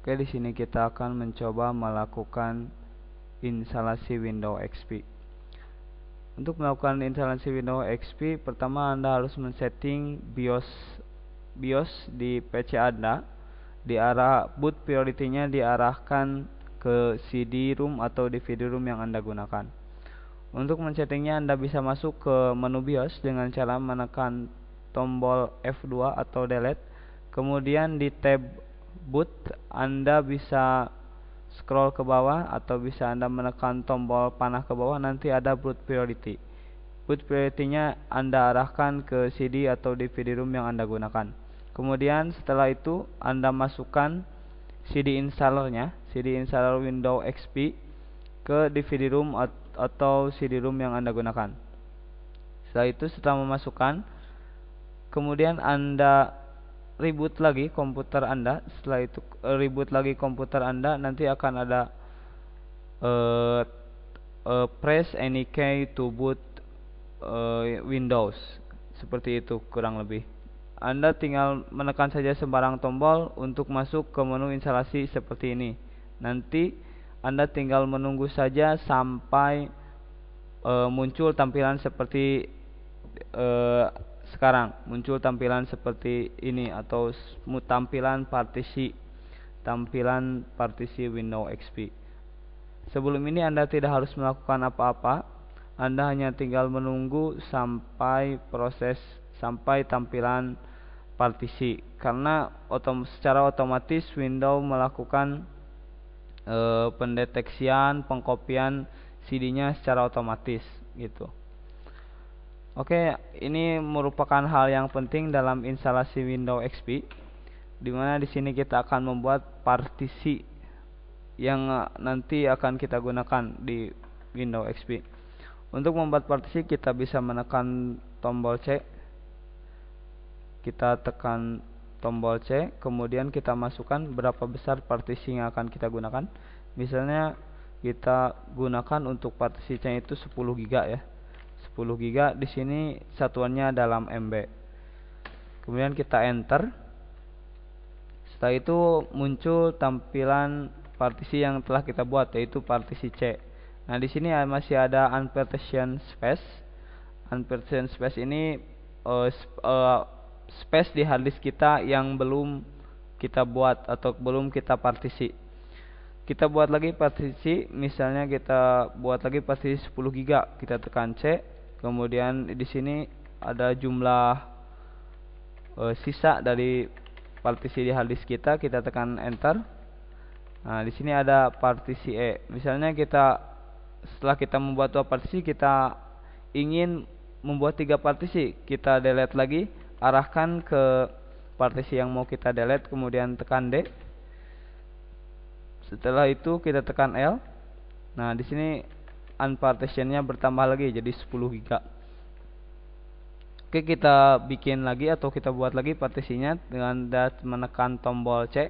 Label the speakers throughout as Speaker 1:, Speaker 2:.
Speaker 1: Oke, di sini kita akan mencoba melakukan instalasi Windows XP. Untuk melakukan instalasi Windows XP, pertama Anda harus men-setting BIOS di PC Anda. Boot priority-nya diarahkan ke CD-ROM atau DVD-ROM yang Anda gunakan. Untuk men-settingnya, Anda bisa masuk ke menu BIOS dengan cara menekan tombol F2 atau delete. Kemudian di tab boot Anda bisa scroll ke bawah atau bisa Anda menekan tombol panah ke bawah, nanti ada boot priority. Boot priority-nya Anda arahkan ke CD atau DVD-ROM yang Anda gunakan. Kemudian setelah itu Anda masukkan CD installernya, CD installer Windows XP ke DVD-ROM atau CD-ROM yang Anda gunakan. Setelah memasukkan, kemudian Anda reboot lagi komputer Anda. Setelah itu reboot lagi komputer Anda, nanti akan ada press any key to boot Windows. Seperti itu kurang lebih. Anda tinggal menekan saja sembarang tombol untuk masuk ke menu instalasi seperti ini. Nanti Anda tinggal menunggu saja sampai muncul tampilan seperti sekarang, muncul tampilan seperti ini atau tampilan partisi Windows XP. Sebelum ini Anda tidak harus melakukan apa-apa. Anda hanya tinggal menunggu sampai tampilan partisi, karena secara otomatis Windows melakukan pendeteksian pengkopian CD-nya secara otomatis gitu. Oke, ini merupakan hal yang penting dalam instalasi Windows XP, di mana di sini kita akan membuat partisi yang nanti akan kita gunakan di Windows XP. Untuk membuat partisi, kita bisa menekan tombol C. Kita tekan tombol C, kemudian kita masukkan berapa besar partisi yang akan kita gunakan. Misalnya kita gunakan untuk partisinya itu 10 GB ya. 10 GB di sini satuannya dalam MB. Kemudian kita enter. Setelah itu muncul tampilan partisi yang telah kita buat, yaitu partisi C. Nah, di sini masih ada unpartitioned space. Unpartitioned space ini space di harddisk kita yang belum kita buat atau belum kita partisi. Kita buat lagi partisi, misalnya kita buat lagi partisi 10 GB. Kita tekan C. Kemudian di sini ada jumlah sisa dari partisi di harddisk kita tekan enter. Nah, di sini ada partisi E. Misalnya setelah kita membuat 2 partisi, kita ingin membuat 3 partisi, kita delete lagi, arahkan ke partisi yang mau kita delete, kemudian tekan D. Setelah itu kita tekan L. Nah, di sini unpartitionnya bertambah lagi jadi 10 GB. Oke, kita bikin lagi atau kita buat lagi partisinya dengan menekan tombol C.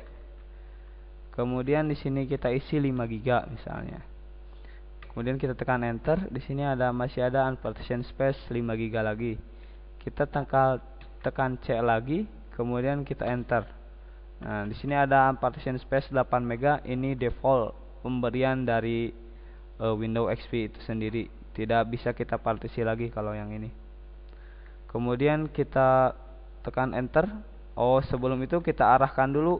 Speaker 1: Kemudian di sini kita isi 5 GB misalnya. Kemudian kita tekan enter. Di sini masih ada unpartitioned space 5 GB lagi. Kita tekan C lagi, kemudian kita enter. Nah, di sini ada unpartitioned space 8 MB. Ini default pemberian dari Windows XP itu sendiri. Tidak bisa kita partisi lagi kalau yang ini. Kemudian kita tekan enter. Sebelum itu kita arahkan dulu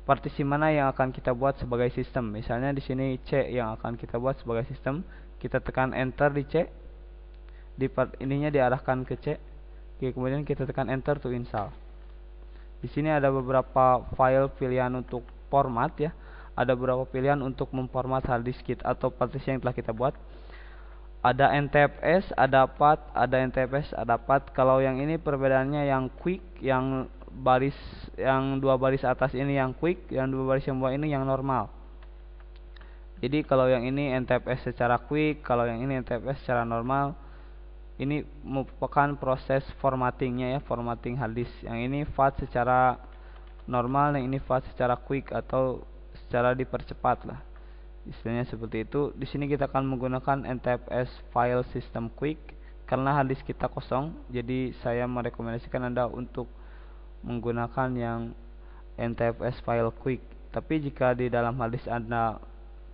Speaker 1: partisi mana yang akan kita buat sebagai sistem. Misalnya di sini C yang akan kita buat sebagai sistem. Kita tekan enter di C. Ininya diarahkan ke C. Oke, kemudian kita tekan enter to install. Di sini ada beberapa file pilihan untuk format ya. Ada beberapa pilihan untuk memformat harddisk kita atau partisi yang telah kita buat. Ada NTFS, ada PAT, ada NTFS, ada PAT. Kalau yang ini perbedaannya yang quick, yang 2 baris atas ini yang quick, yang 2 baris yang bawah ini yang normal. Jadi kalau yang ini NTFS secara quick, kalau yang ini NTFS secara normal. Ini merupakan proses formattingnya ya, formatting harddisk. Yang ini FAT secara normal, yang ini FAT secara quick atau secara dipercepat lah. Istilahnya seperti itu. Di sini kita akan menggunakan NTFS file system quick karena harddisk kita kosong. Jadi saya merekomendasikan Anda untuk menggunakan yang NTFS file quick Tapi jika di dalam hard disk Anda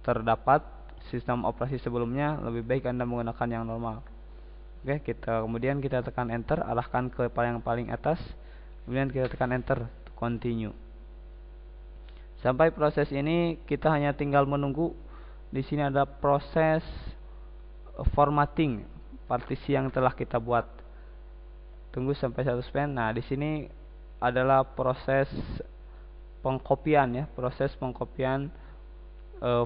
Speaker 1: terdapat sistem operasi sebelumnya, lebih baik Anda menggunakan yang normal. Oke, kemudian kita tekan enter, arahkan ke yang paling atas. Kemudian kita tekan enter, continue. Sampai proses ini kita hanya tinggal menunggu. Di sini ada proses formatting partisi yang telah kita buat. Tunggu sampai 100%. Nah, di sini adalah proses pengkopian ya, proses pengkopian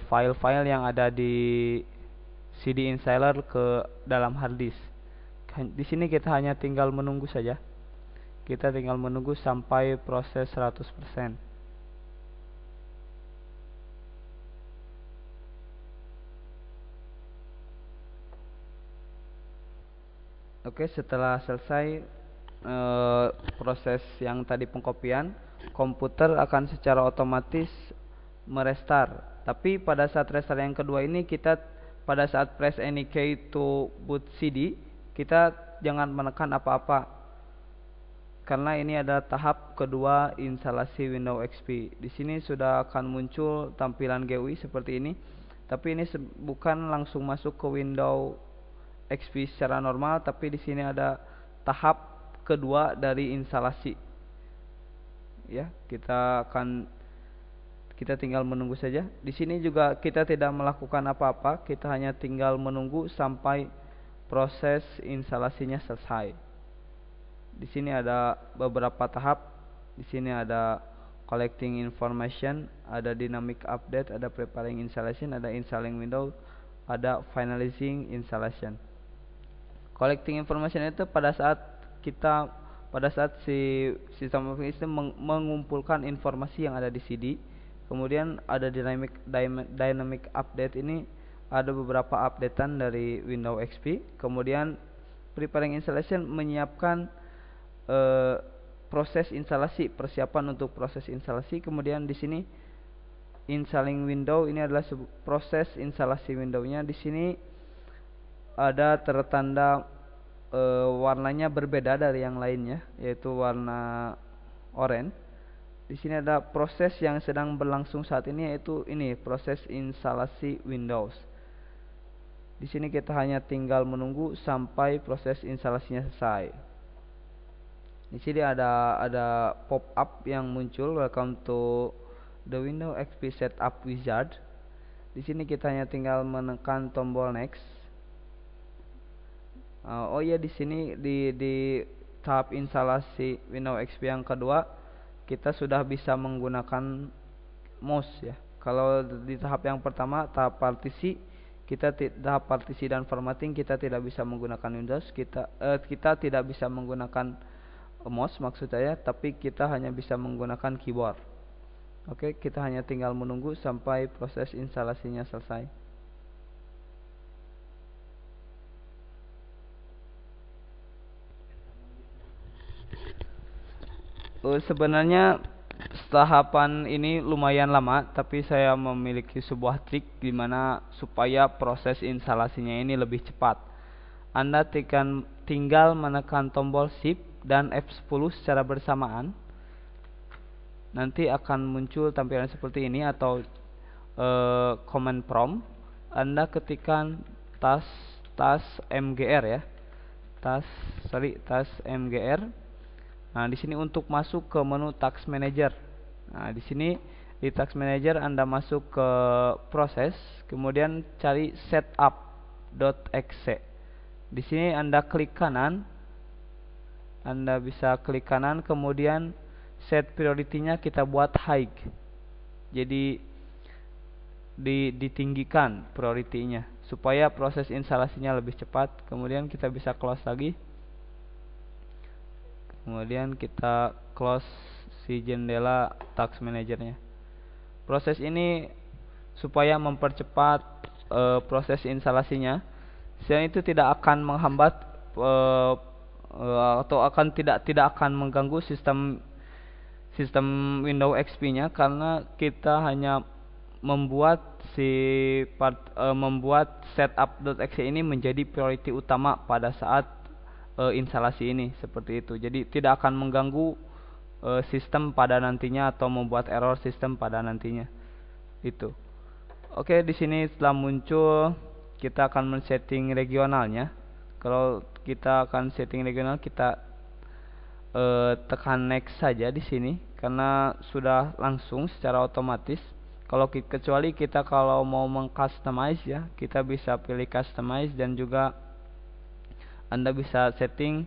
Speaker 1: file-file yang ada di CD installer ke dalam hard disk. Di sini kita hanya tinggal menunggu saja. Kita tinggal menunggu sampai proses 100%. Oke, setelah selesai proses yang tadi pengkopian, komputer akan secara otomatis merestart. Tapi pada saat restart yang kedua ini, kita pada saat press any key to boot CD, kita jangan menekan apa-apa, karena ini adalah tahap kedua instalasi Windows XP. Di sini sudah akan muncul tampilan GUI seperti ini, tapi ini bukan langsung masuk ke Windows XP secara normal, tapi di sini ada tahap kedua dari instalasi. Ya, kita tinggal menunggu saja. Di sini juga kita tidak melakukan apa-apa, kita hanya tinggal menunggu sampai proses instalasinya selesai. Di sini ada beberapa tahap. Di sini ada collecting information, ada dynamic update, ada preparing installation, ada installing Windows, ada finalizing installation. Collecting information itu pada saat si sistem operating system mengumpulkan informasi yang ada di CD. Kemudian ada dynamic update, ini ada beberapa updatean dari Windows XP. Kemudian preparing installation menyiapkan proses instalasi, persiapan untuk proses instalasi. Kemudian di sini installing Windows, ini adalah proses instalasi Windows-nya. Di sini ada tertanda warnanya berbeda dari yang lainnya, yaitu warna oranye. Di sini ada proses yang sedang berlangsung saat ini, yaitu ini proses instalasi Windows. Di sini kita hanya tinggal menunggu sampai proses instalasinya selesai. Di sini ada pop-up yang muncul, welcome to the Windows XP Setup Wizard. Di sini kita hanya tinggal menekan tombol next. Oh ya, di sini di tahap instalasi Windows XP yang kedua, kita sudah bisa menggunakan mouse ya. Kalau di tahap yang pertama, tahap partisi dan formatting, kita tidak bisa menggunakan Windows, kita tidak bisa menggunakan mouse maksud saya, tapi kita hanya bisa menggunakan keyboard. Oke, kita hanya tinggal menunggu sampai proses instalasinya selesai. Sebenarnya tahapan ini lumayan lama, tapi saya memiliki sebuah trik di mana supaya proses instalasinya ini lebih cepat. Anda tinggal menekan tombol Shift dan F10 secara bersamaan. Nanti akan muncul tampilan seperti ini atau command prompt. Anda ketikkan tas mgr ya. Tas mgr. Nah, di sini untuk masuk ke menu Task Manager. Nah, di sini di Task Manager Anda masuk ke proses, kemudian cari setup.exe. Di sini Anda klik kanan. Anda bisa klik kanan, kemudian set priority-nya kita buat high. Jadi ditinggikan priority-nya supaya proses instalasinya lebih cepat. Kemudian kita bisa close lagi. Kemudian kita close si jendela Task Manager-nya. Proses ini supaya mempercepat proses instalasinya, selain itu tidak akan menghambat atau tidak akan mengganggu sistem Windows XP-nya, karena kita hanya membuat setup.exe ini menjadi priority utama pada saat instalasi ini, seperti itu. Jadi tidak akan mengganggu sistem pada nantinya atau membuat error sistem pada nantinya. Itu. Oke, di sini setelah muncul kita akan men-setting regionalnya. Kalau kita akan setting regional, kita tekan next saja di sini karena sudah langsung secara otomatis. Kecuali kita kalau mau mengcustomize ya, kita bisa pilih customize dan juga Anda bisa setting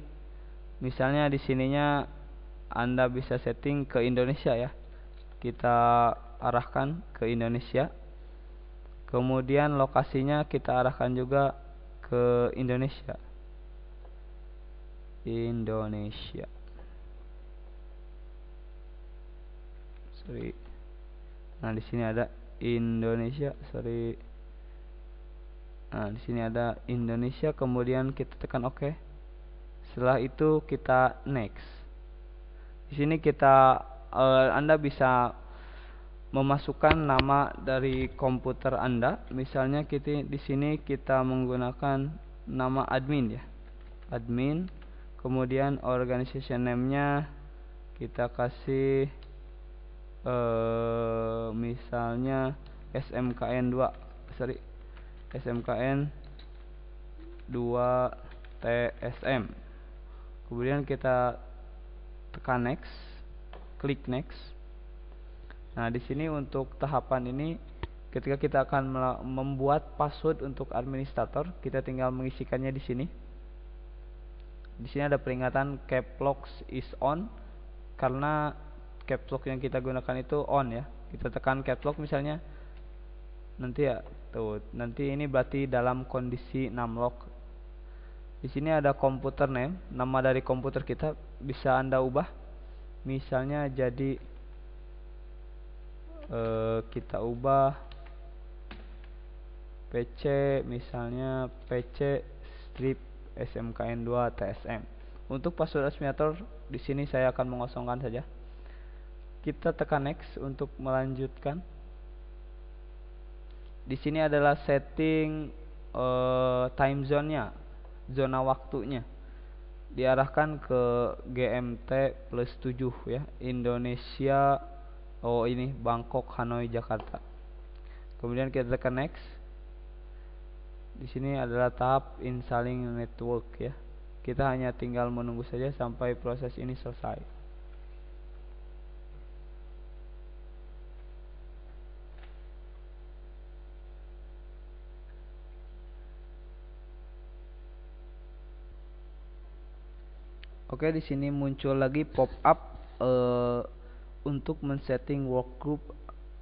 Speaker 1: misalnya di sininya Anda bisa setting ke Indonesia ya. Kita arahkan ke Indonesia. Kemudian lokasinya kita arahkan juga ke Indonesia. Nah, di sini ada Indonesia, Nah, di sini ada Indonesia, kemudian kita tekan OK. Setelah itu kita next. Di sini Anda bisa memasukkan nama dari komputer Anda. Misalnya di sini kita menggunakan nama admin ya. Admin, kemudian organization name-nya kita kasih misalnya SMKN 2 TSM. Kemudian kita tekan next, klik next. Nah, di sini untuk tahapan ini ketika kita akan membuat password untuk administrator, kita tinggal mengisikannya di sini. Di sini ada peringatan caps lock is on karena caps lock yang kita gunakan itu on ya. Kita tekan caps lock misalnya. Nanti ini berarti dalam kondisi numlock. Di sini ada computer name, nama dari komputer kita bisa Anda ubah. Misalnya jadi kita ubah PC, misalnya PC strip SMKN 2 TSM. Untuk password administrator di sini saya akan mengosongkan saja. Kita tekan next untuk melanjutkan. Di sini adalah setting time zone-nya, zona waktunya. Diarahkan ke GMT plus 7 ya, Indonesia. Ini Bangkok, Hanoi, Jakarta. Kemudian kita tekan next. Di sini adalah tahap installing network ya. Kita hanya tinggal menunggu saja sampai proses ini selesai. Oke, di sini muncul lagi pop up untuk men-setting workgroup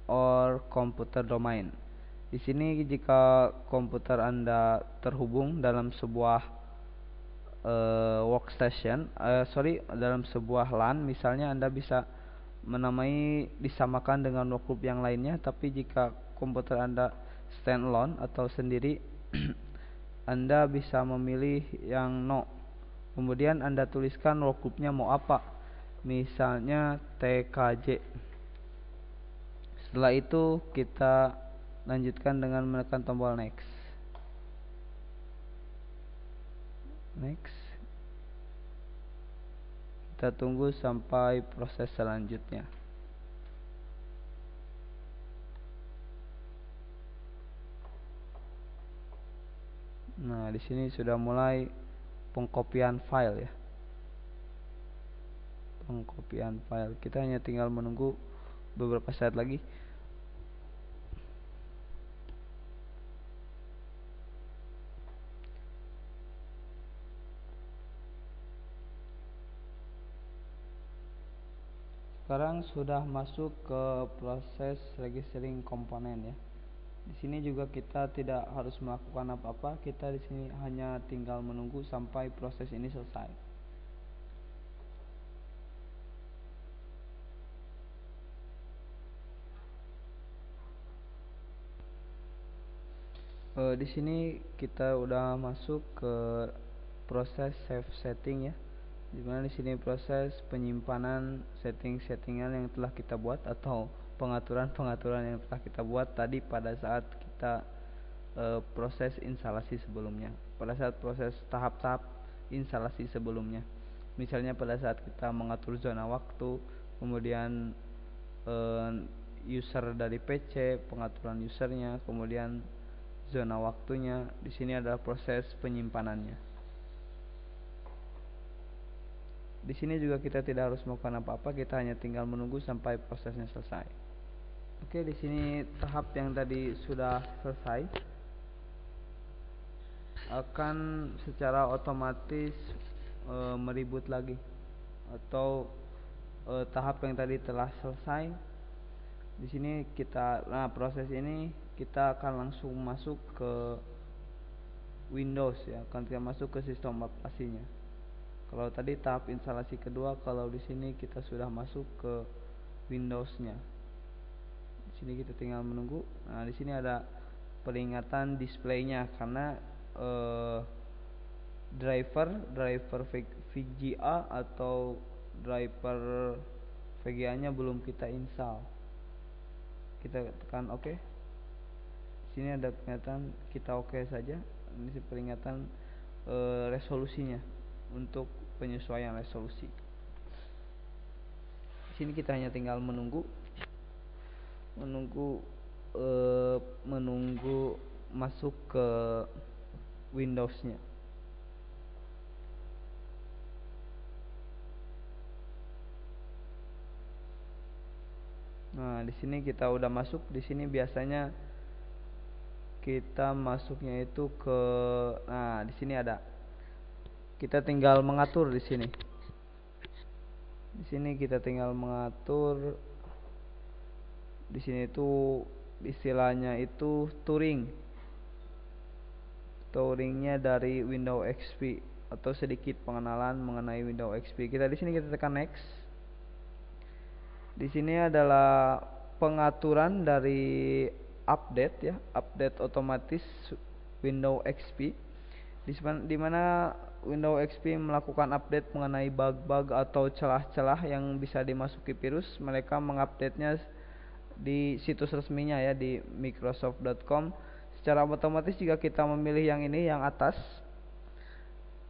Speaker 1: or computer domain. Di sini jika komputer Anda terhubung dalam sebuah workstation, dalam sebuah LAN misalnya, Anda bisa disamakan dengan workgroup yang lainnya. Tapi jika komputer Anda standalone atau sendiri, Anda bisa memilih yang no. Kemudian Anda tuliskan workgroupnya mau apa, misalnya TKJ. Setelah itu kita lanjutkan dengan menekan tombol next. Kita tunggu sampai proses selanjutnya. Nah, di sini sudah mulai pengkopian file ya. Kita hanya tinggal menunggu beberapa saat lagi. Sekarang sudah masuk ke proses registering komponen ya. Di sini juga kita tidak harus melakukan apa-apa. Kita di sini hanya tinggal menunggu sampai proses ini selesai. Di sini kita udah masuk ke proses save setting ya. Dimana di sini proses penyimpanan setting-settingan yang telah kita buat atau pengaturan-pengaturan yang telah kita buat tadi pada saat kita proses instalasi sebelumnya, pada saat proses tahap-tahap instalasi sebelumnya. Misalnya pada saat kita mengatur zona waktu, kemudian user dari PC, pengaturan usernya, kemudian zona waktunya. Di sini adalah proses penyimpanannya. Di sini juga kita tidak harus melakukan apa-apa, kita hanya tinggal menunggu sampai prosesnya selesai. Oke, di sini tahap yang tadi sudah selesai akan secara otomatis meribut lagi, atau tahap yang tadi telah selesai. Di sini proses ini kita akan langsung masuk ke Windows ya, akan kita masuk ke sistem aplikasinya. Kalau tadi tahap instalasi kedua, kalau di sini kita sudah masuk ke Windows-nya. Di sini kita tinggal menunggu. Nah, di sini ada peringatan display-nya karena driver VGA atau driver VGA-nya belum kita install. Kita tekan OK. Di sini ada peringatan kita OK saja. Ini peringatan resolusinya untuk penyesuaian resolusi. Di sini kita hanya tinggal menunggu masuk ke Windows-nya. Nah, di sini kita udah masuk. Di sini biasanya kita masuknya itu ke di sini ada. Kita tinggal mengatur di sini. Di sini kita tinggal mengatur. Di sini itu istilahnya itu Touringnya dari Windows XP atau sedikit pengenalan mengenai Windows XP. Di sini kita tekan next. Di sini adalah pengaturan dari update ya, update otomatis Windows XP. Di mana Windows XP melakukan update mengenai bug-bug atau celah-celah yang bisa dimasuki virus. Mereka mengupdate-nya di situs resminya ya, di microsoft.com. Secara otomatis jika kita memilih yang ini, yang atas,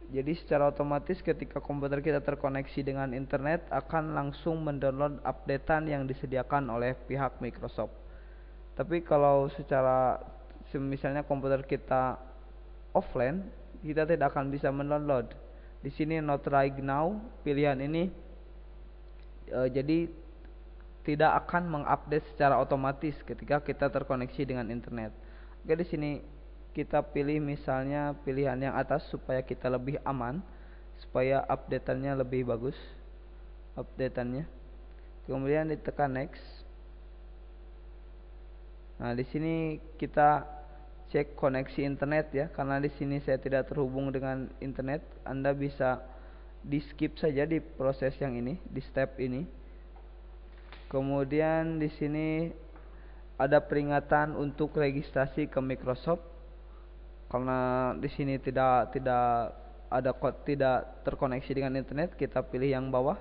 Speaker 1: jadi secara otomatis ketika komputer kita terkoneksi dengan internet akan langsung mendownload updatean yang disediakan oleh pihak Microsoft. Tapi kalau misalnya komputer kita offline, kita tidak akan bisa mendownload. Di sini not right now, pilihan ini jadi tidak akan mengupdate secara otomatis ketika kita terkoneksi dengan internet. Oke, di sini kita pilih misalnya pilihan yang atas supaya kita lebih aman, supaya updateannya lebih bagus. Kemudian ditekan next. Nah, di sini kita cek koneksi internet ya, karena di sini saya tidak terhubung dengan internet. Anda bisa di skip saja di proses yang ini, di step ini. Kemudian di sini ada peringatan untuk registrasi ke Microsoft. Karena di sini tidak terkoneksi dengan internet, kita pilih yang bawah,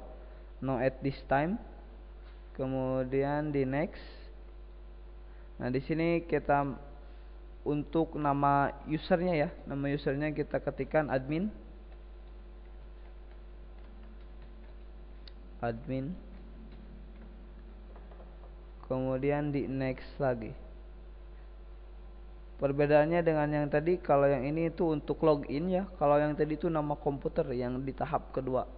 Speaker 1: no at this time. Kemudian di next. Nah, di sini kita untuk nama usernya ya, nama usernya kita ketikkan admin. Kemudian di next lagi. Perbedaannya dengan yang tadi, kalau yang ini itu untuk login ya, kalau yang tadi itu nama komputer yang di tahap kedua.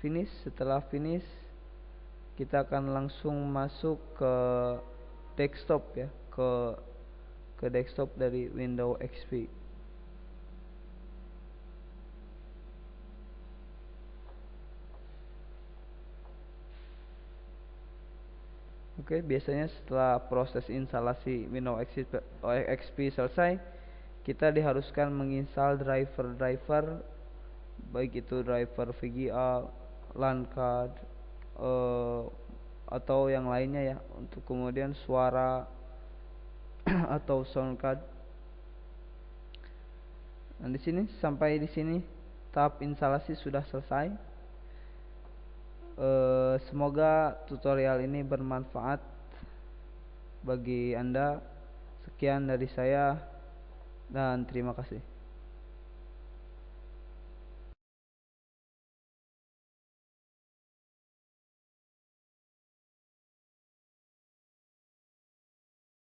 Speaker 1: Finish. Setelah finish, kita akan langsung masuk ke desktop ya, ke desktop dari Windows XP. Oke, biasanya setelah proses instalasi Windows XP selesai, kita diharuskan menginstal driver baik itu driver VGA, LAN card, atau yang lainnya ya, untuk kemudian suara atau sound card. Nah, sampai di sini tahap instalasi sudah selesai. Semoga tutorial ini bermanfaat bagi Anda. Sekian dari saya dan terima kasih.